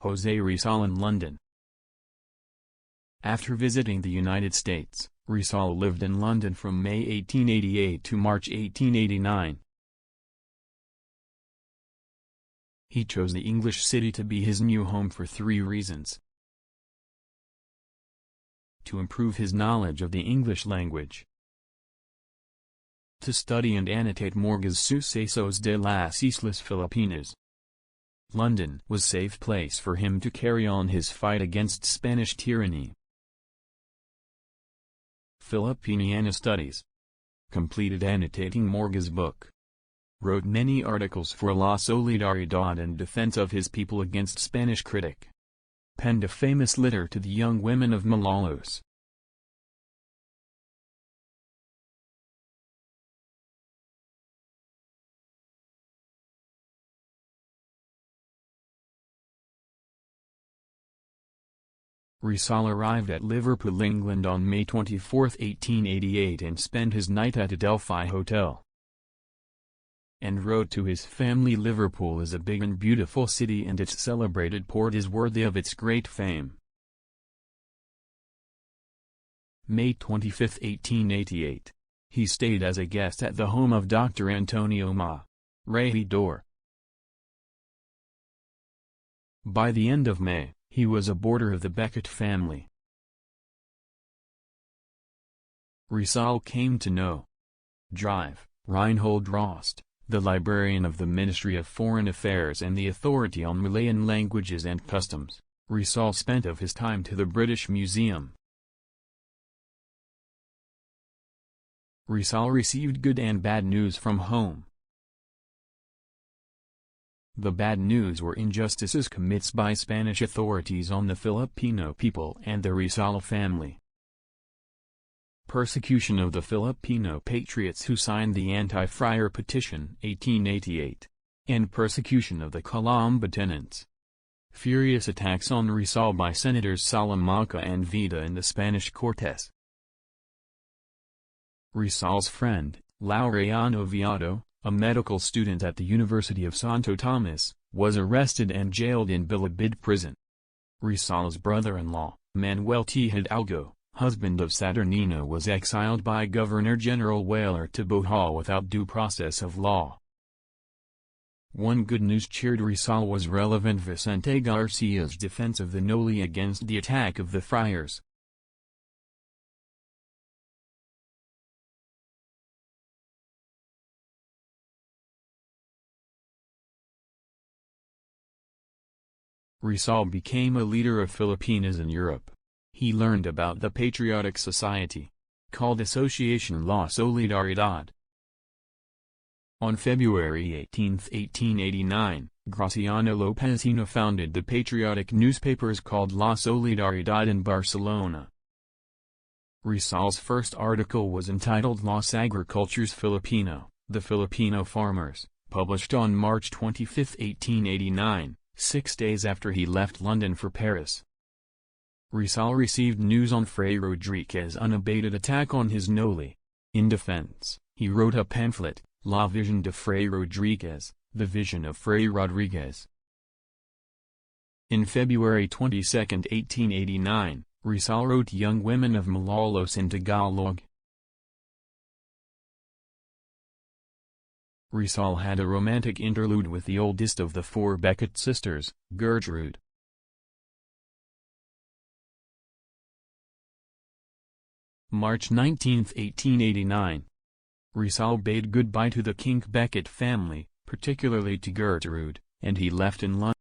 José Rizal in London. After visiting the United States, Rizal lived in London from May 1888 to March 1889. He chose the English city to be his new home for three reasons: to improve his knowledge of the English language, to study and annotate Morga's Sucesos de las Islas Filipinas. London was a safe place for him to carry on his fight against Spanish tyranny. Filipiniana studies. Completed annotating Morga's book. Wrote many articles for La Solidaridad in defense of his people against Spanish critic. Penned a famous letter to the young women of Malolos. Rizal arrived at Liverpool, England on May 24, 1888 and spent his night at Adelphi Hotel. And wrote to his family, "Liverpool is a big and beautiful city and its celebrated port is worthy of its great fame." May 25, 1888. He stayed as a guest at the home of Dr. Antonio Ma. Regidor. By the end of May, he was a boarder of the Beckett family. Rizal came to know Drive Reinhold Rost, the librarian of the Ministry of Foreign Affairs and the authority on Malayan languages and customs. Rizal spent of his time to the British Museum. Rizal received good and bad news from home. The bad news were injustices committed by Spanish authorities on the Filipino people and the Rizal family. Persecution of the Filipino patriots who signed the Anti-Friar Petition 1888, and persecution of the Calamba tenants. Furious attacks on Rizal by Senators Salamanca and Vida in the Spanish Cortes. Rizal's friend, Laureano Viado, a medical student at the University of Santo Tomas, was arrested and jailed in Bilibid prison. Rizal's brother-in-law, Manuel T. Hidalgo, husband of Saturnino, was exiled by Governor-General Weyler to Bohol without due process of law. One good news cheered Rizal was relevant Vicente Garcia's defense of the Noli against the attack of the friars. Rizal became a leader of Filipinas in Europe. He learned about the patriotic society, called Asociación La Solidaridad. On February 18, 1889, Graciano Lopezino founded the patriotic newspapers called La Solidaridad in Barcelona. Rizal's first article was entitled Los Agricultores Filipino, The Filipino Farmers, published on March 25, 1889. 6 days after he left London for Paris. Rizal received news on Fray Rodriguez's unabated attack on his Noli. In defense, he wrote a pamphlet, La Vision de Fray Rodriguez, The Vision of Fray Rodriguez. In February 22, 1889, Rizal wrote Young Women of Malolos in Tagalog. Rizal had a romantic interlude with the oldest of the four Beckett sisters, Gertrude. March 19, 1889. Rizal bade goodbye to the King Beckett family, particularly to Gertrude, and he left in London.